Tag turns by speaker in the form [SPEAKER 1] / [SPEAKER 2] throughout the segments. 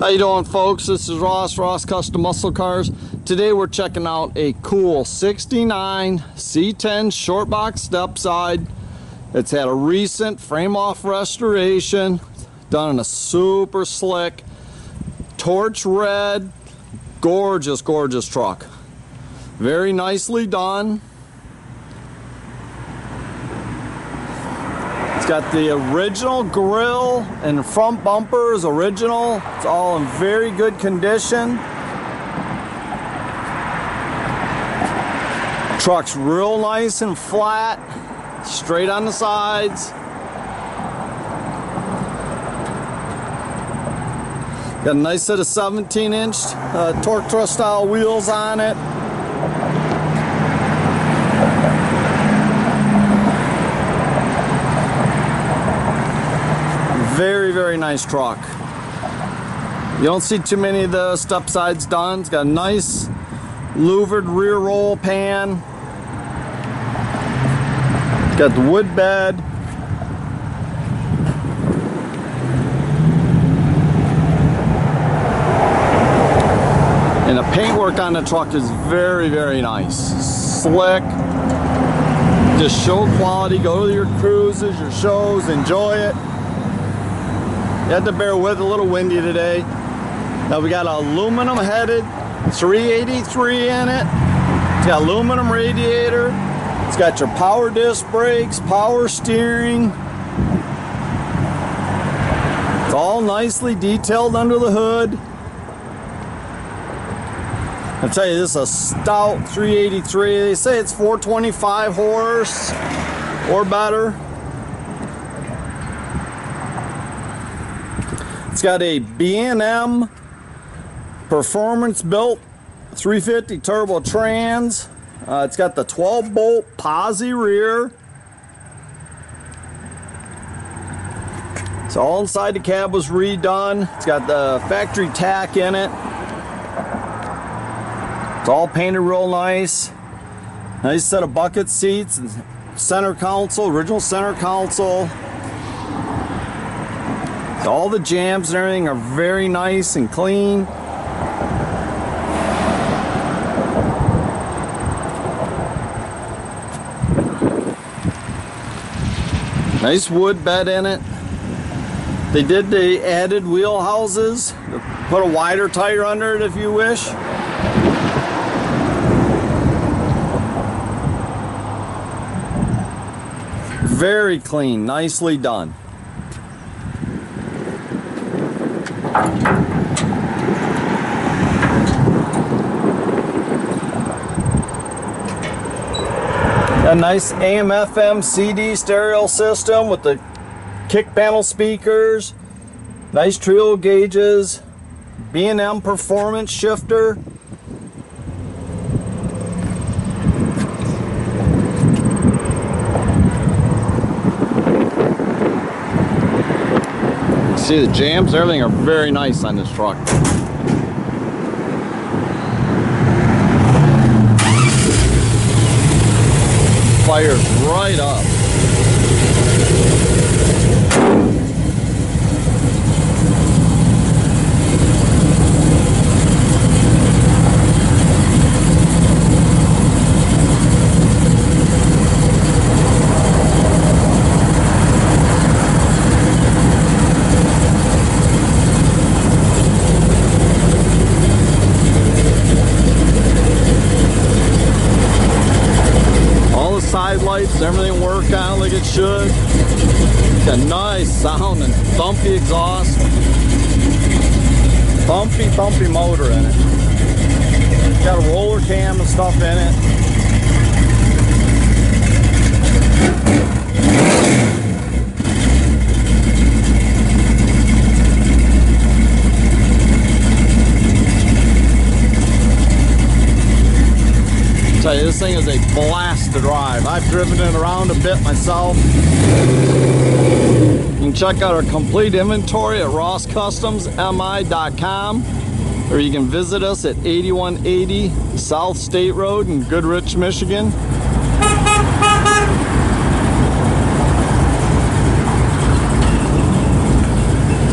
[SPEAKER 1] How you doing, folks? This is Ross Custom Muscle Cars. Today we're checking out a cool 69 C10 Shortbox Stepside. It's had a recent frame off restoration, done in a super slick torch red, gorgeous truck. Very nicely done. It's got the original grille and the front bumper is original. It's all in very good condition. Truck's real nice and flat, straight on the sides. Got a nice set of 17-inch torque thrust style wheels on it. Very nice truck. You don't see too many of the Stepsides done. It's got a nice louvered rear roll pan. It's got the wood bed. And the paintwork on the truck is very nice. Slick. Just show quality. Go to your cruises, your shows, enjoy it. You had to bear with, a little windy today. Now we got an aluminum headed 383 in it. It's got aluminum radiator. It's got your power disc brakes, power steering. It's all nicely detailed under the hood. I'll tell you, this is a stout 383. They say it's 425 horse or better. It's got a B&M Performance built 350 turbo trans. It's got the 12-bolt posi rear. So all inside the cab was redone. It's got the factory tach in it. It's all painted real nice. Nice set of bucket seats and center console, original center console. All the jambs and everything are very nice and clean. Nice wood bed in it. They did the added wheel houses. Put a wider tire under it if you wish. Very clean, nicely done. A nice AM FM CD stereo system with the kick panel speakers, nice trio gauges, B&M Performance shifter. See the jams, everything are very nice on this truck. Fires right up. Side lights, everything work out like it should. Got nice sound and thumpy exhaust. Thumpy motor in it. Got a roller cam and stuff in it. Tell you, this thing is a blast to drive. I've driven it around a bit myself. You can check out our complete inventory at rosscustomsmi.com, or you can visit us at 8180 South State Road in Goodrich, Michigan.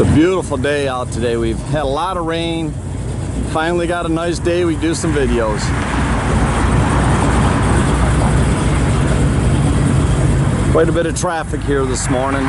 [SPEAKER 1] It's a beautiful day out today. We've had a lot of rain. Finally got a nice day. We do some videos. Quite a bit of traffic here this morning.